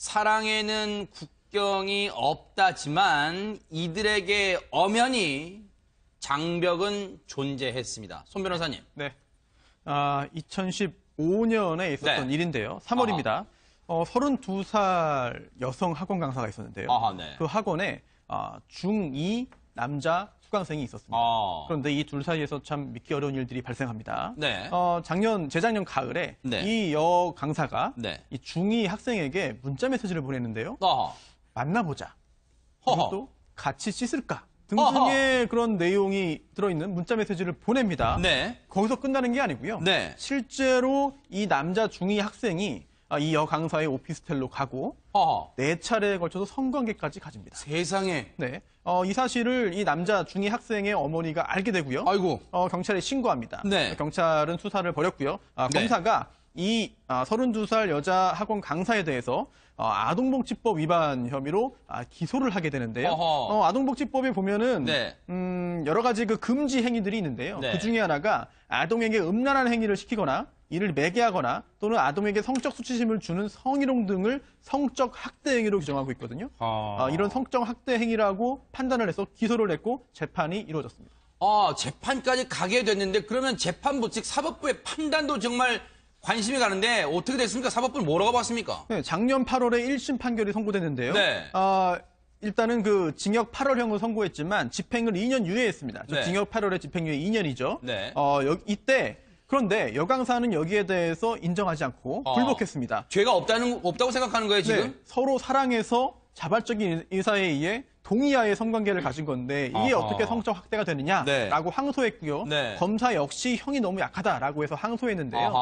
사랑에는 국경이 없다지만 이들에게 엄연히 장벽은 존재했습니다. 손 변호사님. 네. 2015년에 있었던 네. 일인데요. 3월입니다. 32살 여성 학원 강사가 있었는데요. 네. 그 학원에 중2 남자 수강생이 있었습니다. 그런데 이 둘 사이에서 참 믿기 어려운 일들이 발생합니다. 네. 재작년 가을에 네. 이 여 강사가 네. 이 중2 학생에게 문자 메시지를 보냈는데요. 만나보자. 또 같이 씻을까? 등등의 그런 내용이 들어있는 문자 메시지를 보냅니다. 네. 거기서 끝나는 게 아니고요. 네. 실제로 이 남자 중2 학생이 이 여 강사의 오피스텔로 가고 4차례에 걸쳐서 성관계까지 가집니다. 세상에. 네. 이 사실을 이 남자 중2 학생의 어머니가 알게 되고요. 아이고. 경찰에 신고합니다. 네. 경찰은 수사를 벌였고요. 검사가 이 32살 여자 학원 강사에 대해서 아동복지법 위반 혐의로 기소를 하게 되는데요. 아동복지법에 보면은 네. 여러 가지 그 금지 행위들이 있는데요. 네. 그 중에 하나가 아동에게 음란한 행위를 시키거나 이를 매개하거나 또는 아동에게 성적 수치심을 주는 성희롱 등을 성적 학대 행위로 규정하고 있거든요. 이런 성적 학대 행위라고 판단을 해서 기소를 했고 재판이 이루어졌습니다. 재판까지 가게 됐는데 그러면 재판부 즉 사법부의 판단도 정말 관심이 가는데 어떻게 됐습니까? 사법부는 뭐라고 봤습니까? 네, 작년 8월에 1심 판결이 선고됐는데요. 네. 일단은 그 징역 8월형을 선고했지만 집행을 2년 유예했습니다. 네. 징역 8월에 집행유예 2년이죠. 네. 그런데 여강사는 여기에 대해서 인정하지 않고 불복했습니다. 죄가 없다고 생각하는 거예요, 지금? 네, 서로 사랑해서 자발적인 의사에 의해 동의하에 성관계를 가진 건데 이게 어떻게 성적 학대가 되느냐라고 네. 항소했고요. 네. 검사 역시 형이 너무 약하다라고 해서 항소했는데요.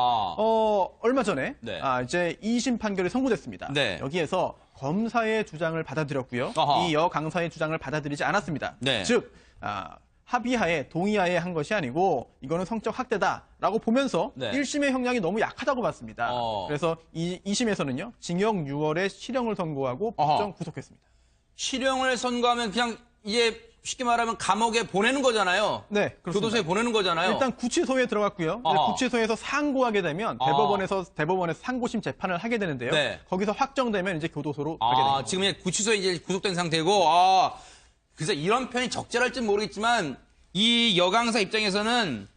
얼마 전에 네. 이제 2심 판결이 선고됐습니다. 네. 여기에서 검사의 주장을 받아들였고요. 이 여 강사의 주장을 받아들이지 않았습니다. 네. 즉 합의하에 동의하에 한 것이 아니고 이거는 성적 학대다라고 보면서 네. 1심의 형량이 너무 약하다고 봤습니다. 그래서 2심에서는요. 징역 6월에 실형을 선고하고 법정 구속했습니다. 실형을 선고하면 그냥 이제 쉽게 말하면 감옥에 보내는 거잖아요. 네, 그렇습니다. 교도소에 보내는 거잖아요. 일단 구치소에 들어갔고요. 구치소에서 상고하게 되면 대법원에서 상고심 재판을 하게 되는데요. 네. 거기서 확정되면 이제 교도소로 가게 됩니다. 지금 이제 구치소에 이제 구속된 상태고, 그래서 이런 편이 적절할지 모르겠지만 이 여강사 입장에서는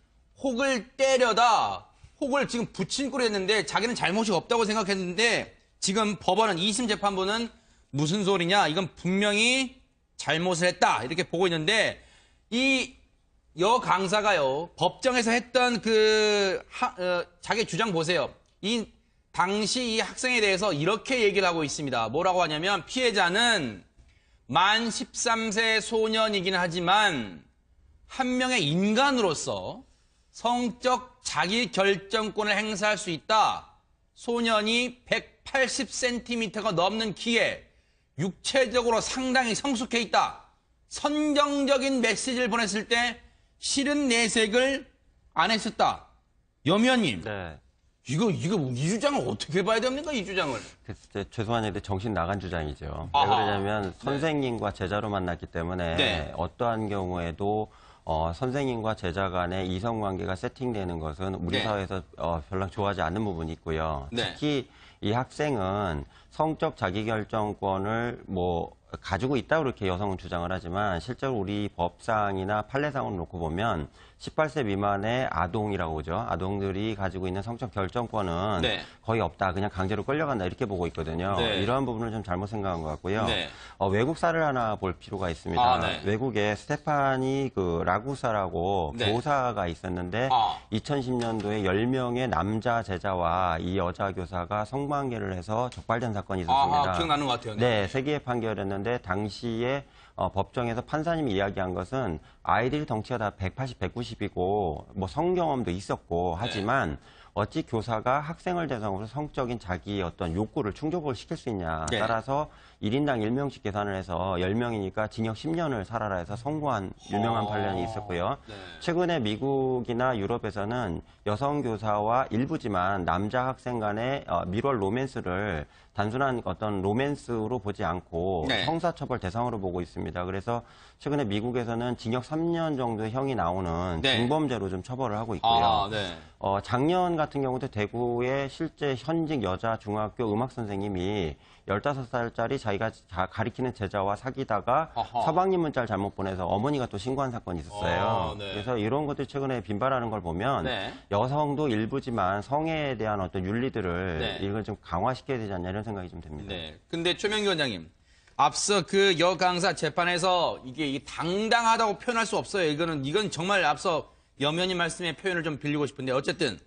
혹을 때려다 혹을 지금 붙인 꼴을 했는데 자기는 잘못이 없다고 생각했는데 지금 법원은 2심 재판부는 무슨 소리냐? 이건 분명히 잘못을 했다. 이렇게 보고 있는데 이 여강사가요. 법정에서 했던 자기 주장 보세요. 당시 이 학생에 대해서 이렇게 얘기를 하고 있습니다. 뭐라고 하냐면 피해자는 만 13세 소년이긴 하지만 한 명의 인간으로서 성적 자기 결정권을 행사할 수 있다. 소년이 180cm가 넘는 키에 육체적으로 상당히 성숙해 있다. 선정적인 메시지를 보냈을 때 싫은 내색을 안 했었다. 염의원님. 네. 이거 이 주장을 어떻게 봐야 됩니까? 이 주장을. 죄송한 얘기인데 정신 나간 주장이죠. 왜 그러냐면 선생님과 제자로 만났기 때문에 네. 어떠한 경우에도 선생님과 제자 간의 이성관계가 세팅되는 것은 우리 네. 사회에서 별로 좋아하지 않는 부분이 있고요. 네. 특히 이 학생은 성적 자기결정권을 가지고 있다고 그렇게 여성은 주장을 하지만 실제로 우리 법상이나 판례상을 놓고 보면 18세 미만의 아동이라고 보죠. 아동들이 가지고 있는 성적 결정권은 네. 거의 없다. 그냥 강제로 끌려간다. 이렇게 보고 있거든요. 네. 이러한 부분을 좀 잘못 생각한 것 같고요. 네. 외국 사례를 하나 볼 필요가 있습니다. 네. 외국에 스테파니 라구사라고 네. 교사가 있었는데 2010년도에 10명의 남자 제자와 이 여자 교사가 성관계를 해서 적발된 사건이 있었습니다. 기억나는 것 같아요. 네, 세기의 판결이었는데 당시에 법정에서 판사님이 이야기한 것은 아이들이 덩치가 다 180, 190이고 성경험도 있었고 하지만 어찌 교사가 학생을 대상으로 성적인 자기의 어떤 욕구를 충족을 시킬 수 있냐. 네. 따라서 1인당 1명씩 계산을 해서 10명이니까 징역 10년을 살아라 해서 선고한 유명한 판례이 있었고요. 네. 최근에 미국이나 유럽에서는 여성 교사와 일부지만 남자 학생 간의 밀월 로맨스를 단순한 어떤 로맨스로 보지 않고 네. 형사처벌 대상으로 보고 있습니다. 그래서 최근에 미국에서는 징역 3년 정도 형이 나오는 네. 중범죄로 좀 처벌을 하고 있고요. 네. 작년 같은 경우도 대구에 실제 현직 여자 중학교 음악 선생님이 15살짜리 자기가 가리키는 제자와 사귀다가 아하. 서방님 문자를 잘못 보내서 어머니가 또 신고한 사건이 있었어요. 네. 그래서 이런 것들이 최근에 빈발하는 걸 보면 네. 여성도 일부지만 성에 대한 어떤 윤리들을 네. 이걸 좀 강화시켜야 되지 않냐 이런 생각이 좀 듭니다. 네. 근데 최명기 원장님, 앞서 그 여강사 재판에서 이게 당당하다고 표현할 수 없어요. 이건 정말 앞서 염원님 말씀의 표현을 좀 빌리고 싶은데 어쨌든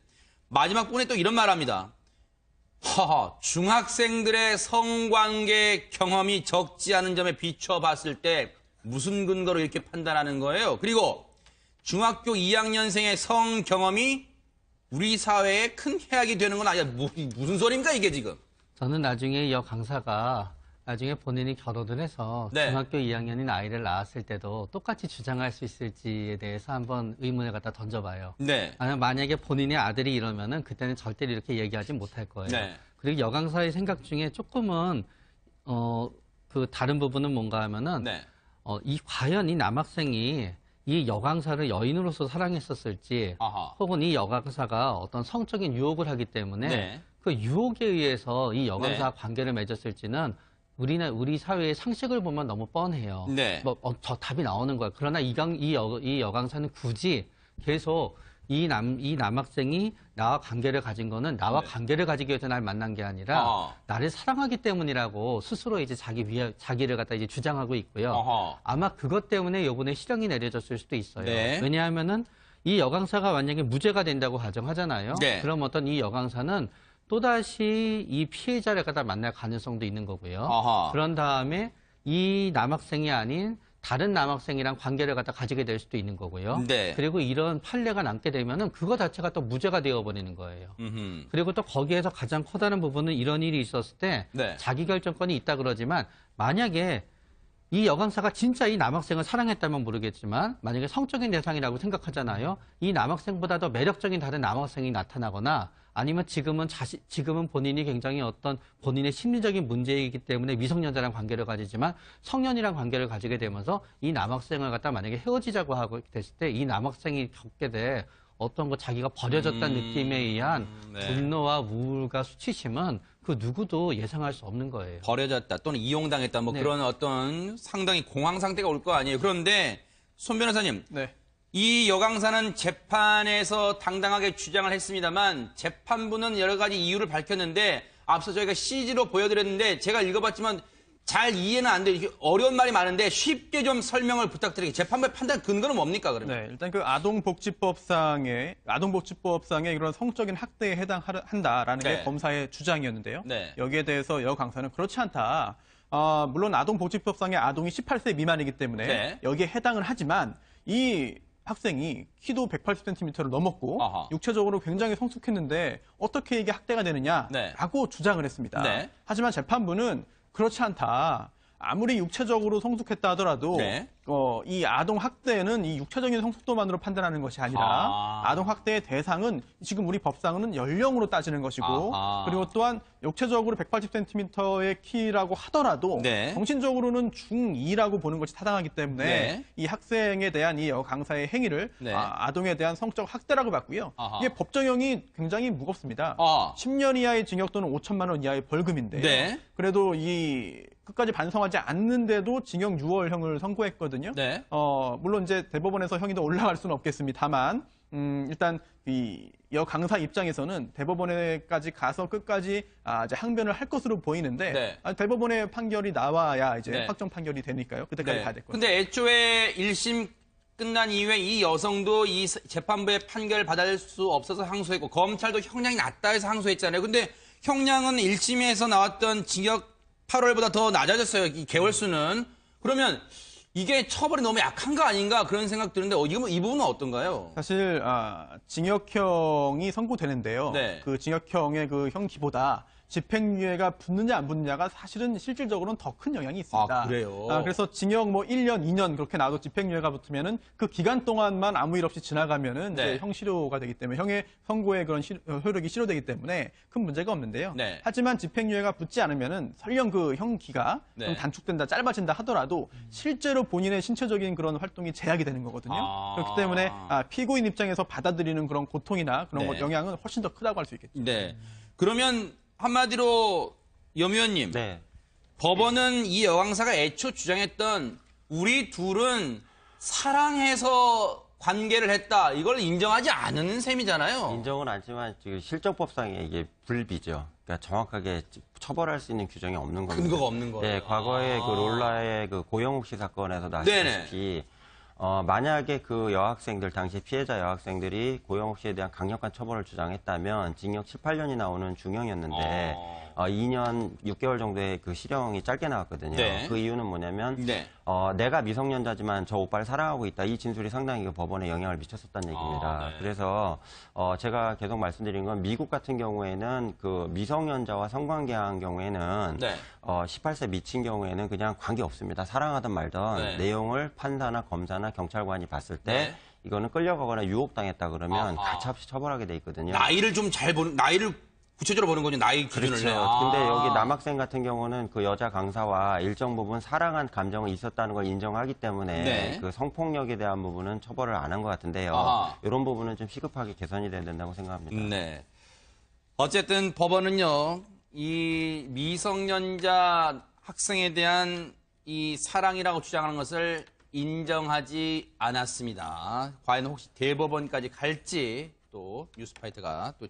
마지막 부분에 또 이런 말합니다. 허허, 중학생들의 성관계 경험이 적지 않은 점에 비춰봤을 때 무슨 근거로 이렇게 판단하는 거예요? 그리고 중학교 2학년생의 성 경험이 우리 사회에 큰 해악이 되는 건 아니야. 무슨 소리입니까 이게 지금? 저는 나중에 여 강사가 나중에 본인이 결혼을 해서 네. 중학교 2학년인 아이를 낳았을 때도 똑같이 주장할 수 있을지에 대해서 한번 의문을 갖다 던져봐요. 네. 만약에 본인의 아들이 이러면은 그때는 절대로 이렇게 얘기하지 못할 거예요. 네. 그리고 여 강사의 생각 중에 조금은 그 다른 부분은 뭔가 하면은 네. 과연 이 남학생이 이 여강사를 여인으로서 사랑했었을지 아하. 혹은 이 여강사가 어떤 성적인 유혹을 하기 때문에 네. 그 유혹에 의해서 이 여강사와 네. 관계를 맺었을지는 우리 사회의 상식을 보면 너무 뻔해요. 네. 저 답이 나오는 거야. 그러나 이 여강사는 굳이 계속 이 남학생이 나와 관계를 가진 거는 나와 네. 관계를 가지기 위해서 날 만난 게 아니라 나를 사랑하기 때문이라고 스스로 이제 자기를 갖다 이제 주장하고 있고요. 어허. 아마 그것 때문에 이번에 실형이 내려졌을 수도 있어요. 네. 왜냐하면은 이 여강사가 만약에 무죄가 된다고 가정하잖아요. 네. 그럼 어떤 이 여강사는 또다시 이 피해자를 갖다 만날 가능성도 있는 거고요. 아하. 그런 다음에 이 남학생이 아닌 다른 남학생이랑 관계를 갖다 가지게 될 수도 있는 거고요. 네. 그리고 이런 판례가 남게 되면은 그거 자체가 또 무죄가 되어버리는 거예요. 음흠. 그리고 또 거기에서 가장 커다란 부분은 이런 일이 있었을 때 네. 자기결정권이 있다 그러지만 만약에 이 여강사가 진짜 이 남학생을 사랑했다면 모르겠지만 만약에 성적인 대상이라고 생각하잖아요. 이 남학생보다 더 매력적인 다른 남학생이 나타나거나 아니면 지금은 본인이 굉장히 어떤 본인의 심리적인 문제이기 때문에 미성년자랑 관계를 가지지만 성년이랑 관계를 가지게 되면서 이 남학생을 갖다 만약에 헤어지자고 하고 됐을 때 이 남학생이 겪게 될 어떤 거 자기가 버려졌다는 느낌에 의한 네. 분노와 우울과 수치심은 그 누구도 예상할 수 없는 거예요. 버려졌다 또는 이용당했다 뭐 네. 그런 어떤 상당히 공황 상태가 올 거 아니에요. 그런데 손 변호사님, 네. 이 여강사는 재판에서 당당하게 주장을 했습니다만 재판부는 여러 가지 이유를 밝혔는데 앞서 저희가 CG로 보여드렸는데 제가 읽어봤지만 잘 이해는 안 돼요. 어려운 말이 많은데 쉽게 좀 설명을 부탁드리겠습니다. 재판부의 판단 근거는 뭡니까 그러면? 네, 일단 그 아동복지법상의 그런 성적인 학대에 해당한다라는 네. 게 검사의 주장이었는데요. 네. 여기에 대해서 여 강사는 그렇지 않다. 물론 아동복지법상의 아동이 18세 미만이기 때문에 네. 여기에 해당을 하지만 이 학생이 키도 180cm를 넘었고 아하. 육체적으로 굉장히 성숙했는데 어떻게 이게 학대가 되느냐라고 주장을 했습니다. 네. 하지만 재판부는 그렇지 않다. 아무리 육체적으로 성숙했다 하더라도 네. 이 아동 학대는 이 육체적인 성숙도만으로 판단하는 것이 아니라 아동 학대의 대상은 지금 우리 법상은 연령으로 따지는 것이고 아하. 그리고 또한 육체적으로 180cm의 키라고 하더라도 네. 정신적으로는 중2라고 보는 것이 타당하기 때문에 네. 이 학생에 대한 이 강사의 행위를 네. 아동에 대한 성적 학대라고 봤고요. 아하. 이게 법정형이 굉장히 무겁습니다. 10년 이하의 징역 또는 5천만 원 이하의 벌금인데 네. 그래도 이 끝까지 반성하지 않는데도 징역 6월형을 선고했거든요. 네. 물론 이제 대법원에서 형이 더 올라갈 수는 없겠습니다만 일단 이 여 강사 입장에서는 대법원에까지 가서 끝까지 이제 항변을 할 것으로 보이는데 네. 대법원의 판결이 나와야 이제 네. 확정 판결이 되니까요. 그때까지 가야 될 거예요. 근데 애초에 1심 끝난 이후에 이 여성도 이 재판부의 판결을 받을 수 없어서 항소했고 검찰도 형량이 낮다 해서 항소했잖아요. 근데 형량은 1심에서 나왔던 징역 8월보다 더 낮아졌어요. 이 개월 수는. 그러면 이게 처벌이 너무 약한 거 아닌가 그런 생각 드는데 이 부분은 어떤가요? 사실 징역형이 선고되는데요. 네. 그 징역형의 그 형기보다 집행유예가 붙느냐 안 붙느냐가 사실은 실질적으로는 더 큰 영향이 있습니다. 아, 그래요? 그래서 징역 뭐 1년, 2년 그렇게 나도 집행유예가 붙으면은 그 기간 동안만 아무 일 없이 지나가면은 네. 이제 형실효가 되기 때문에 형의 선고의 그런 효력이 실효되기 때문에 큰 문제가 없는데요. 네. 하지만 집행유예가 붙지 않으면은 설령 그 형기가 네. 좀 단축된다, 짧아진다 하더라도 실제로 본인의 신체적인 그런 활동이 제약이 되는 거거든요. 아. 그렇기 때문에 피고인 입장에서 받아들이는 그런 고통이나 그런 네. 영향은 훨씬 더 크다고 할 수 있겠죠. 네. 그러면 한마디로 염 의원님, 네. 법원은 이 여강사가 애초 주장했던 우리 둘은 사랑해서 관계를 했다. 이걸 인정하지 않은 셈이잖아요. 인정은 않지만 지금 실정법상에 이게 불비죠. 그러니까 정확하게 처벌할 수 있는 규정이 없는 겁니다. 근거가 없는 거예요. 네, 과거에 그 롤라의 그 고영욱 씨 사건에서 나왔다시피 만약에 그 여학생들, 당시 피해자 여학생들이 고영욱 씨에 대한 강력한 처벌을 주장했다면 징역 7, 8년이 나오는 중형이었는데 2년 6개월 정도의 그 실형이 짧게 나왔거든요. 네. 그 이유는 뭐냐면 네. 내가 미성년자지만 저 오빠를 사랑하고 있다. 이 진술이 상당히 그 법원에 영향을 미쳤었다는 얘기입니다. 네. 그래서 제가 계속 말씀드린 건 미국 같은 경우에는 그 미성년자와 성관계한 경우에는 네. 18세 미친 경우에는 그냥 관계 없습니다. 사랑하든 말든 네. 내용을 판사나 검사나 경찰관이 봤을 때 네. 이거는 끌려가거나 유혹당했다 그러면 아하. 가차없이 처벌하게 돼 있거든요. 나이를 좀 잘 보는, 나이를 구체적으로 보는 거죠. 나이 기준을. 그렇죠. 근데 여기 남학생 같은 경우는 그 여자 강사와 일정 부분 사랑한 감정이 있었다는 걸 인정하기 때문에 네. 그 성폭력에 대한 부분은 처벌을 안 한 것 같은데요. 아하. 이런 부분은 좀 시급하게 개선이 돼야 된다고 생각합니다. 네. 어쨌든 법원은요, 이 미성년자 학생에 대한 이 사랑이라고 주장하는 것을 인정하지 않았습니다. 과연 혹시 대법원까지 갈지 또 뉴스파이터가 또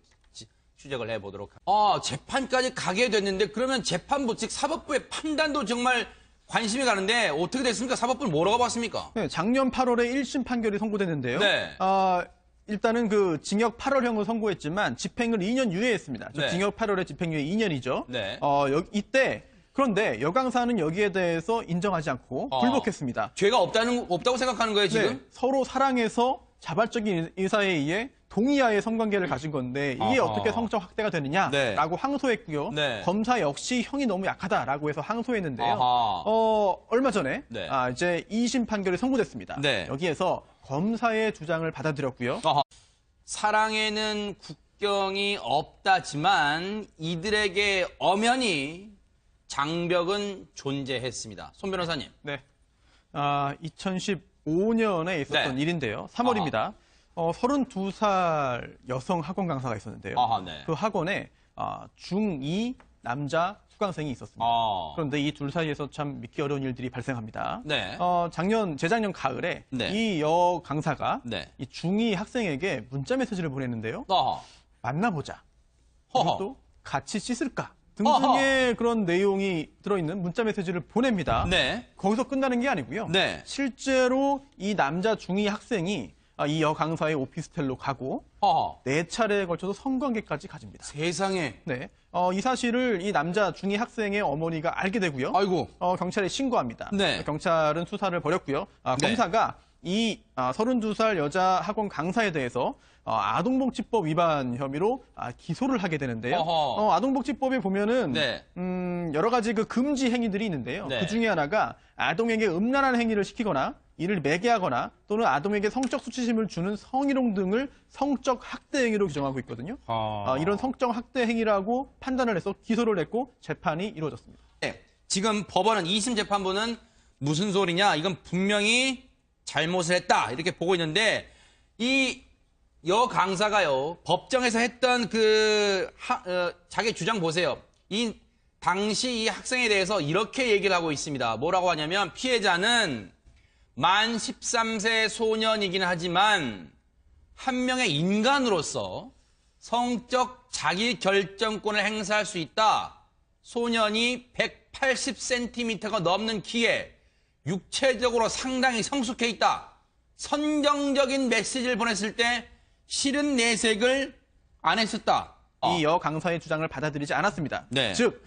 추적을 해보도록 합니다. 재판까지 가게 됐는데 그러면 재판부 즉 사법부의 판단도 정말 관심이 가는데 어떻게 됐습니까? 사법부는 뭐라고 봤습니까? 네, 작년 8월에 1심 판결이 선고됐는데요. 네. 일단은 그 징역 8월형을 선고했지만 집행을 2년 유예했습니다. 네. 징역 8월에 집행유예 2년이죠. 네. 이때 그런데 여강사는 여기에 대해서 인정하지 않고 불복했습니다. 죄가 없다고 생각하는 거예요, 지금? 네, 서로 사랑해서 자발적인 의사에 의해 동의하에 성관계를 가진 건데 이게 아하. 어떻게 성적 확대가 되느냐라고 네. 항소했고요. 네. 검사 역시 형이 너무 약하다라고 해서 항소했는데요. 아하. 얼마 전에 네. 이제 2심 판결이 선고됐습니다. 네. 여기에서 검사의 주장을 받아들였고요. 사랑에는 국경이 없다지만 이들에게 엄연히 장벽은 존재했습니다. 손 변호사님. 네. 2015년에 있었던 네. 일인데요. 3월입니다. 32살 여성 학원 강사가 있었는데요. 아하, 네. 그 학원에 중2 남자 수강생이 있었습니다. 그런데 이 둘 사이에서 참 믿기 어려운 일들이 발생합니다. 네. 재작년 가을에 네. 이 여 강사가 네. 이 중2 학생에게 문자 메시지를 보냈는데요. 어허. 만나보자. 허허. 그리고 또 같이 씻을까? 등등의 그런 내용이 들어있는 문자 메시지를 보냅니다. 네. 거기서 끝나는 게 아니고요. 네. 실제로 이 남자 중2 학생이 이 여 강사의 오피스텔로 가고 허허. 4차례에 걸쳐서 성관계까지 가집니다. 세상에. 네. 이 사실을 이 남자 중2 학생의 어머니가 알게 되고요. 아이고. 경찰에 신고합니다. 네. 경찰은 수사를 벌였고요. 네. 검사가 이 32살 여자 학원 강사에 대해서 아동복지법 위반 혐의로 기소를 하게 되는데요. 어허. 아동복지법에 보면은 네. 여러 가지 그 금지 행위들이 있는데요. 네. 그 중에 하나가 아동에게 음란한 행위를 시키거나 이를 매개하거나 또는 아동에게 성적 수치심을 주는 성희롱 등을 성적 학대 행위로 규정하고 있거든요. 이런 성적 학대 행위라고 판단을 해서 기소를 했고 재판이 이루어졌습니다. 네. 지금 법원은 2심 재판부는 무슨 소리냐? 이건 분명히 잘못을 했다. 이렇게 보고 있는데 이 여 강사가요. 법정에서 했던 자기 주장 보세요. 당시 이 학생에 대해서 이렇게 얘기를 하고 있습니다. 뭐라고 하냐면 피해자는 만 13세 소년이긴 하지만 한 명의 인간으로서 성적 자기 결정권을 행사할 수 있다. 소년이 180cm가 넘는 키에 육체적으로 상당히 성숙해 있다. 선정적인 메시지를 보냈을 때 싫은 내색을 안 했었다. 이 여 강사의 주장을 받아들이지 않았습니다. 네. 즉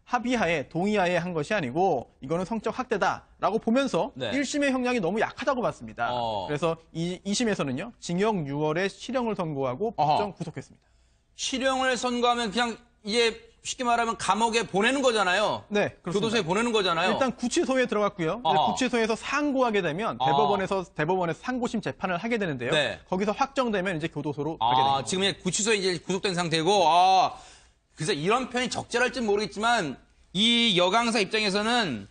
합의하에 동의하에 한 것이 아니고 이거는 성적 학대다라고 보면서 네. 1심의 형량이 너무 약하다고 봤습니다. 그래서 2심에서는요. 징역 6월에 실형을 선고하고 법정 구속했습니다. 실형을 선고하면 그냥 이제 쉽게 말하면 감옥에 보내는 거잖아요. 네, 그렇습니다. 교도소에 보내는 거잖아요. 일단 구치소에 들어갔고요. 이제 어허. 구치소에서 상고하게 되면 대법원에서 상고심 재판을 하게 되는데요. 네. 거기서 확정되면 이제 교도소로 가게 됩니다. 지금 구치소에 이제 구속된 상태고, 그래서 이런 표현이 적절할지 모르겠지만 이 여강사 입장에서는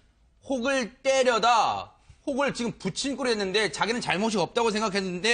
혹을 때려다 혹을 지금 붙인 꼴이 했는데 자기는 잘못이 없다고 생각했는데